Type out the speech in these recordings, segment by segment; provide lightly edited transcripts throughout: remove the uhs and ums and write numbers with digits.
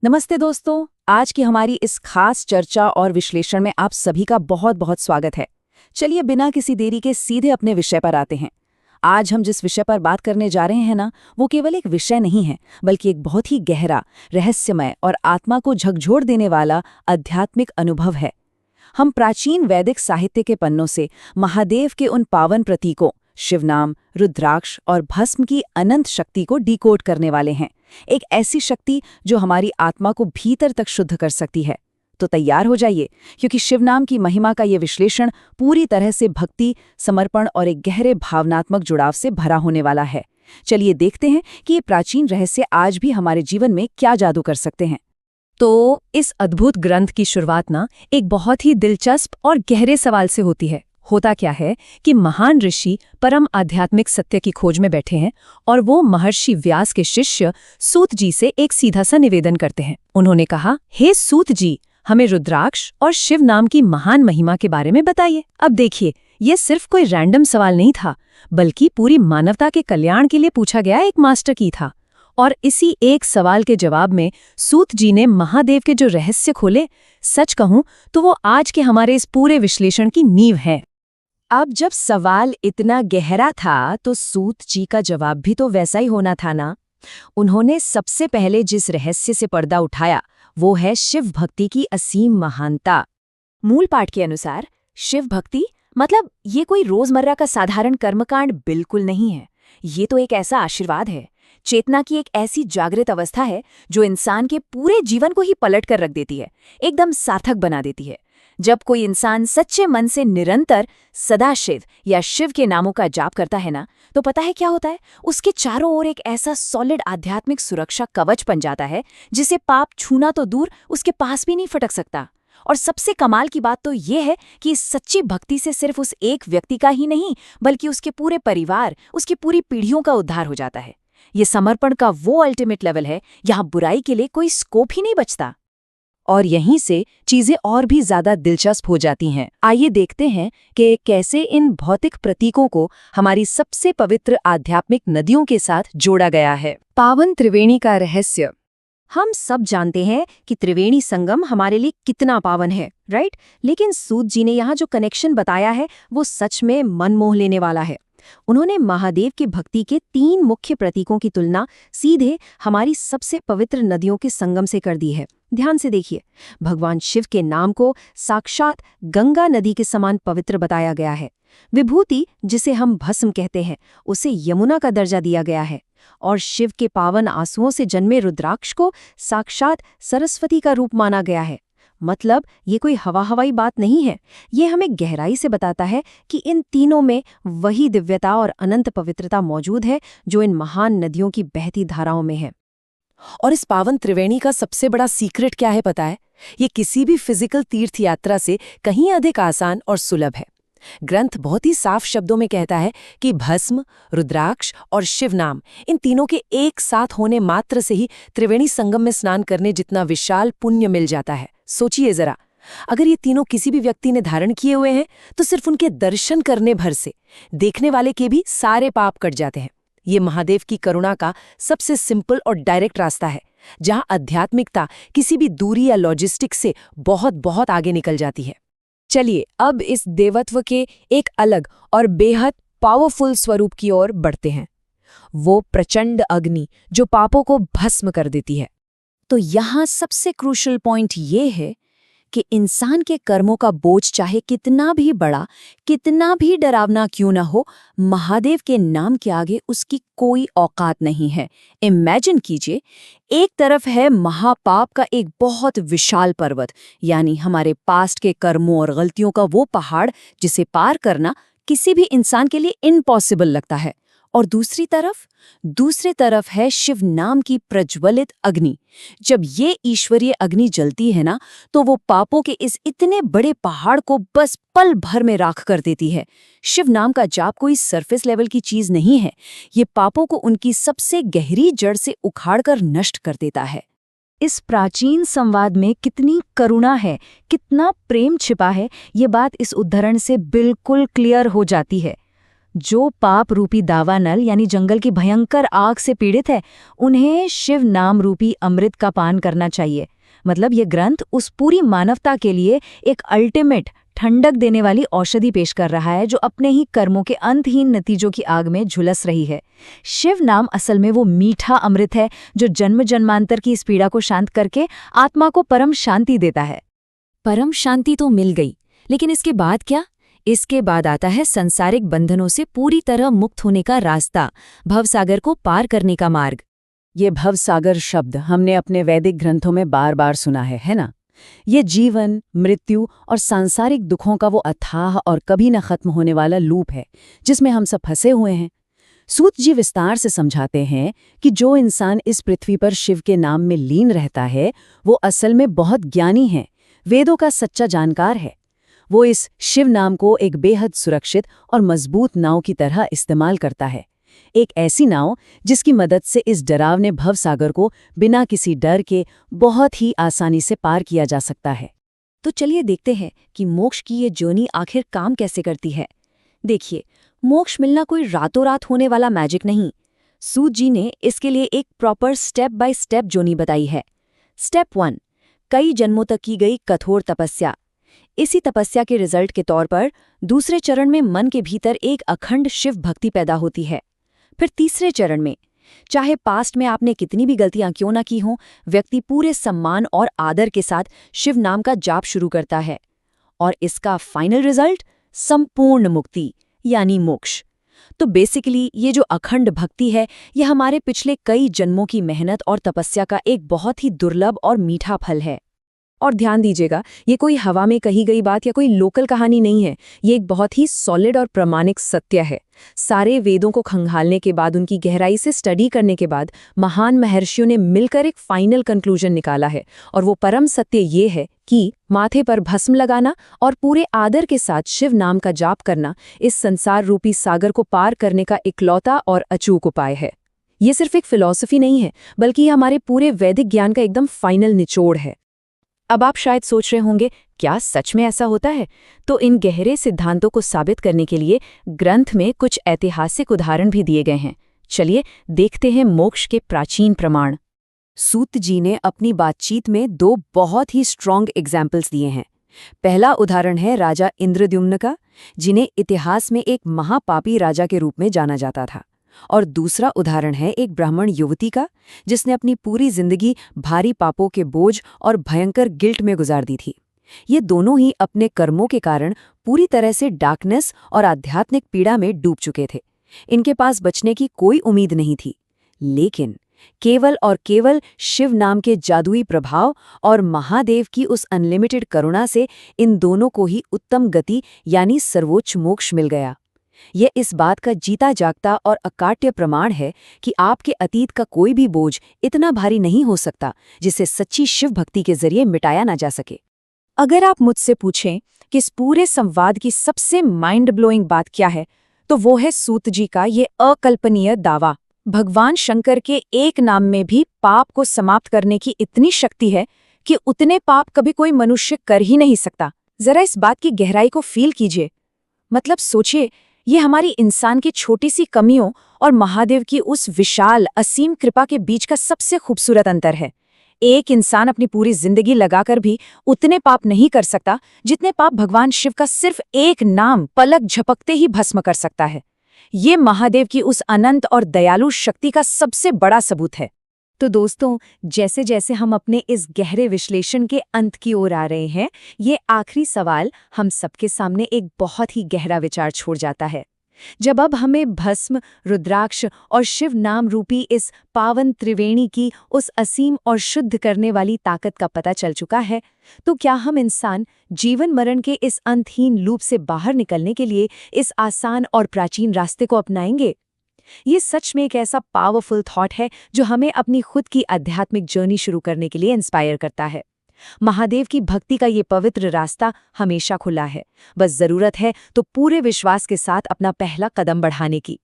नमस्ते दोस्तों, आज की हमारी इस खास चर्चा और विश्लेषण में आप सभी का बहुत बहुत स्वागत है। चलिए बिना किसी देरी के सीधे अपने विषय पर आते हैं। आज हम जिस विषय पर बात करने जा रहे हैं ना, वो केवल एक विषय नहीं है, बल्कि एक बहुत ही गहरा, रहस्यमय और आत्मा को झकझोर देने वाला आध्यात्मिक अनुभव है। हम प्राचीन वैदिक साहित्य के पन्नों से महादेव के उन पावन प्रतीकों, शिवनाम, रुद्राक्ष और भस्म की अनंत शक्ति को डिकोड करने वाले हैं। एक ऐसी शक्ति जो हमारी आत्मा को भीतर तक शुद्ध कर सकती है। तो तैयार हो जाइए, क्योंकि शिवनाम की महिमा का ये विश्लेषण पूरी तरह से भक्ति, समर्पण और एक गहरे भावनात्मक जुड़ाव से भरा होने वाला है। चलिए देखते हैं कि ये प्राचीन रहस्य आज भी हमारे जीवन में क्या जादू कर सकते हैं। तो इस अद्भुत ग्रंथ की शुरुआत एक बहुत ही दिलचस्प और गहरे सवाल से होती है। होता क्या है कि महान ऋषि परम आध्यात्मिक सत्य की खोज में बैठे हैं और वो महर्षि व्यास के शिष्य सूत जी से एक सीधा सा निवेदन करते हैं। उन्होंने कहा, हे सूत जी, हमें रुद्राक्ष और शिव नाम की महान महिमा के बारे में बताइए। अब देखिए, ये सिर्फ कोई रैंडम सवाल नहीं था, बल्कि पूरी मानवता के कल्याण के लिए पूछा गया एक मास्टर की था। और इसी एक सवाल के जवाब में सूत जी ने महादेव के जो रहस्य खोले, सच कहूं तो वो आज के हमारे इस पूरे विश्लेषण की नींव है। अब जब सवाल इतना गहरा था तो सूत जी का जवाब भी तो वैसा ही होना था ना। उन्होंने सबसे पहले जिस रहस्य से पर्दा उठाया वो है शिव भक्ति की असीम महानता। मूल पाठ के अनुसार शिव भक्ति मतलब ये कोई रोजमर्रा का साधारण कर्मकांड बिल्कुल नहीं है। ये तो एक ऐसा आशीर्वाद है, चेतना की एक ऐसी जागृत अवस्था है जो इंसान के पूरे जीवन को ही पलट कर रख देती है, एकदम सार्थक बना देती है। जब कोई इंसान सच्चे मन से निरंतर सदाशिव या शिव के नामों का जाप करता है ना, तो पता है क्या होता है? उसके चारों ओर एक ऐसा सॉलिड आध्यात्मिक सुरक्षा कवच बन जाता है जिसे पाप छूना तो दूर, उसके पास भी नहीं फटक सकता। और सबसे कमाल की बात तो ये है कि इस सच्ची भक्ति से सिर्फ उस एक व्यक्ति का ही नहीं, बल्कि उसके पूरे परिवार, उसकी पूरी पीढ़ियों का उद्धार हो जाता है। ये समर्पण का वो अल्टीमेट लेवल है, यहाँ बुराई के लिए कोई स्कोप ही नहीं बचता। और यहीं से चीजें और भी ज्यादा दिलचस्प हो जाती हैं। आइए देखते हैं कि कैसे इन भौतिक प्रतीकों को हमारी सबसे पवित्र आध्यात्मिक नदियों के साथ जोड़ा गया है। पावन त्रिवेणी का रहस्य। हम सब जानते हैं कि त्रिवेणी संगम हमारे लिए कितना पावन है, राइट? लेकिन सूत जी ने यहाँ जो कनेक्शन बताया है वो सच में मन मोह लेने वाला है। उन्होंने महादेव की भक्ति के 3 मुख्य प्रतीकों की तुलना सीधे हमारी सबसे पवित्र नदियों के संगम से कर दी है। ध्यान से देखिए, भगवान शिव के नाम को साक्षात गंगा नदी के समान पवित्र बताया गया है। विभूति, जिसे हम भस्म कहते हैं, उसे यमुना का दर्जा दिया गया है। और शिव के पावन आंसुओं से जन्मे रुद्राक्ष को साक्षात सरस्वती का रूप माना गया है। मतलब ये कोई हवाई बात नहीं है, ये हमें गहराई से बताता है कि इन तीनों में वही दिव्यता और अनंत पवित्रता मौजूद है जो इन महान नदियों की बहती धाराओं में है। और इस पावन त्रिवेणी का सबसे बड़ा सीक्रेट क्या है पता है? ये किसी भी फिजिकल तीर्थ यात्रा से कहीं अधिक आसान और सुलभ है। ग्रंथ बहुत ही साफ शब्दों में कहता है कि भस्म, रुद्राक्ष और शिव नाम, इन तीनों के एक साथ होने मात्र से ही त्रिवेणी संगम में स्नान करने जितना विशाल पुण्य मिल जाता है। सोचिए जरा, अगर ये तीनों किसी भी व्यक्ति ने धारण किए हुए हैं तो सिर्फ उनके दर्शन करने भर से देखने वाले के भी सारे पाप कट जाते हैं। ये महादेव की करुणा का सबसे सिंपल और डायरेक्ट रास्ता है, जहां आध्यात्मिकता किसी भी दूरी या लॉजिस्टिक से बहुत बहुत आगे निकल जाती है। चलिए अब इस देवत्व के एक अलग और बेहद पावरफुल स्वरूप की ओर बढ़ते हैं, वो प्रचंड अग्नि जो पापों को भस्म कर देती है। तो यहाँ सबसे क्रूशल पॉइंट ये है कि इंसान के कर्मों का बोझ चाहे कितना भी बड़ा, कितना भी डरावना क्यों न हो, महादेव के नाम के आगे उसकी कोई औकात नहीं है। इमेजिन कीजिए, एक तरफ है महापाप का एक बहुत विशाल पर्वत, यानी हमारे पास्ट के कर्मों और गलतियों का वो पहाड़ जिसे पार करना किसी भी इंसान के लिए इम्पॉसिबल लगता है। और दूसरी तरफ है शिव नाम की प्रज्वलित अग्नि। जब ये ईश्वरीय अग्नि जलती है ना, तो वो पापों के इस इतने बड़े पहाड़ को बस पल भर में राख कर देती है। शिव नाम का जाप कोई सरफेस लेवल की चीज नहीं है, ये पापों को उनकी सबसे गहरी जड़ से उखाड़कर नष्ट कर देता है। इस प्राचीन संवाद में कितनी करुणा है, कितना प्रेम छिपा है, ये बात इस उद्धरण से बिल्कुल क्लियर हो जाती है। जो पाप रूपी दावानल यानी जंगल की भयंकर आग से पीड़ित है, उन्हें शिव नाम रूपी अमृत का पान करना चाहिए। मतलब ये ग्रंथ उस पूरी मानवता के लिए एक अल्टीमेट ठंडक देने वाली औषधि पेश कर रहा है, जो अपने ही कर्मों के अंतहीन नतीजों की आग में झुलस रही है। शिव नाम असल में वो मीठा अमृत है जो जन्म जन्मांतर की इस पीड़ा को शांत करके आत्मा को परम शांति देता है। परम शांति तो मिल गई, लेकिन इसके बाद क्या? इसके बाद आता है संसारिक बंधनों से पूरी तरह मुक्त होने का रास्ता, भवसागर को पार करने का मार्ग। ये भवसागर शब्द हमने अपने वैदिक ग्रंथों में बार बार सुना है ना? ये जीवन, मृत्यु और सांसारिक दुखों का वो अथाह और कभी न खत्म होने वाला लूप है जिसमें हम सब फंसे हुए हैं। सूत जी विस्तार से समझाते हैं कि जो इंसान इस पृथ्वी पर शिव के नाम में लीन रहता है, वो असल में बहुत ज्ञानी है, वेदों का सच्चा जानकार है। वो इस शिव नाम को एक बेहद सुरक्षित और मजबूत नाव की तरह इस्तेमाल करता है। एक ऐसी नाव जिसकी मदद से इस डरावने भवसागर को बिना किसी डर के बहुत ही आसानी से पार किया जा सकता है। तो चलिए देखते हैं कि मोक्ष की ये जर्नी आखिर काम कैसे करती है। देखिए, मोक्ष मिलना कोई रातों रात होने वाला मैजिक नहीं। सूत जी ने इसके लिए एक proper step by step journey बताई है। स्टेप 1, कई जन्मों तक की गई कठोर तपस्या। इसी तपस्या के रिजल्ट के तौर पर दूसरे चरण में मन के भीतर एक अखंड शिव भक्ति पैदा होती है। फिर तीसरे चरण में, चाहे पास्ट में आपने कितनी भी गलतियां क्यों ना की हों, व्यक्ति पूरे सम्मान और आदर के साथ शिव नाम का जाप शुरू करता है। और इसका फाइनल रिजल्ट संपूर्ण मुक्ति यानी मोक्ष। तो बेसिकली ये जो अखंड भक्ति है, ये हमारे पिछले कई जन्मों की मेहनत और तपस्या का एक बहुत ही दुर्लभ और मीठा फल है। और ध्यान दीजिएगा, ये कोई हवा में कही गई बात या कोई लोकल कहानी नहीं है। ये एक बहुत ही सॉलिड और प्रामाणिक सत्य है। सारे वेदों को खंगालने के बाद, उनकी गहराई से स्टडी करने के बाद महान महर्षियों ने मिलकर एक फाइनल कंक्लूजन निकाला है। और वो परम सत्य ये है कि माथे पर भस्म लगाना और पूरे आदर के साथ शिव नाम का जाप करना इस संसार रूपी सागर को पार करने का इकलौता और अचूक उपाय है। ये सिर्फ एक फिलॉसफी नहीं है, बल्कि ये हमारे पूरे वैदिक ज्ञान का एकदम फाइनल निचोड़ है। अब आप शायद सोच रहे होंगे, क्या सच में ऐसा होता है? तो इन गहरे सिद्धांतों को साबित करने के लिए ग्रंथ में कुछ ऐतिहासिक उदाहरण भी दिए गए हैं। चलिए देखते हैं मोक्ष के प्राचीन प्रमाण। सूत जी ने अपनी बातचीत में 2 बहुत ही स्ट्रॉन्ग एग्जाम्पल्स दिए हैं। पहला उदाहरण है राजा इंद्रद्युम्न का, जिन्हें इतिहास में एक महापापी राजा के रूप में जाना जाता था। और दूसरा उदाहरण है एक ब्राह्मण युवती का, जिसने अपनी पूरी जिंदगी भारी पापों के बोझ और भयंकर गिल्ट में गुजार दी थी। ये दोनों ही अपने कर्मों के कारण पूरी तरह से डार्कनेस और आध्यात्मिक पीड़ा में डूब चुके थे। इनके पास बचने की कोई उम्मीद नहीं थी, लेकिन केवल और केवल शिव नाम के जादुई प्रभाव और महादेव की उस अनलिमिटेड करुणा से इन दोनों को ही उत्तम गति यानी सर्वोच्च मोक्ष मिल गया। यह इस बात का जीता जागता और अकाट्य प्रमाण है कि आपके अतीत का कोई भी बोझ इतना भारी नहीं हो सकता जिसे सच्ची शिव भक्ति के जरिए मिटाया ना जा सके। अगर आप मुझसे पूछें कि इस पूरे संवाद की सबसे माइंड ब्लोइंग बात क्या है, तो वो है सूत जी का ये अकल्पनीय दावा। भगवान शंकर के एक नाम में भी पाप को समाप्त करने की इतनी शक्ति है कि उतने पाप कभी कोई मनुष्य कर ही नहीं सकता। जरा इस बात की गहराई को फील कीजिए। मतलब सोचिए, ये हमारी इंसान की छोटी सी कमियों और महादेव की उस विशाल असीम कृपा के बीच का सबसे खूबसूरत अंतर है। एक इंसान अपनी पूरी जिंदगी लगाकर भी उतने पाप नहीं कर सकता जितने पाप भगवान शिव का सिर्फ एक नाम पलक झपकते ही भस्म कर सकता है। ये महादेव की उस अनंत और दयालु शक्ति का सबसे बड़ा सबूत है। तो दोस्तों, जैसे जैसे हम अपने इस गहरे विश्लेषण के अंत की ओर आ रहे हैं, ये आखिरी सवाल हम सबके सामने एक बहुत ही गहरा विचार छोड़ जाता है। जब अब हमें भस्म, रुद्राक्ष और शिव नाम रूपी इस पावन त्रिवेणी की उस असीम और शुद्ध करने वाली ताकत का पता चल चुका है, तो क्या हम इंसान जीवन मरण के इस अंतहीन लूप से बाहर निकलने के लिए इस आसान और प्राचीन रास्ते को अपनाएंगे? ये सच में एक ऐसा पावरफुल थॉट है जो हमें अपनी खुद की आध्यात्मिक जर्नी शुरू करने के लिए इंस्पायर करता है। महादेव की भक्ति का ये पवित्र रास्ता हमेशा खुला है, बस जरूरत है तो पूरे विश्वास के साथ अपना पहला कदम बढ़ाने की।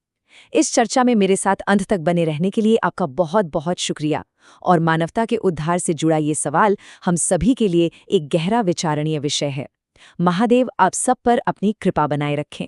इस चर्चा में मेरे साथ अंत तक बने रहने के लिए आपका बहुत बहुत शुक्रिया। और मानवता के उद्धार से जुड़ा ये सवाल हम सभी के लिए एक गहरा विचारणीय विषय है। महादेव आप सब पर अपनी कृपा बनाए रखें।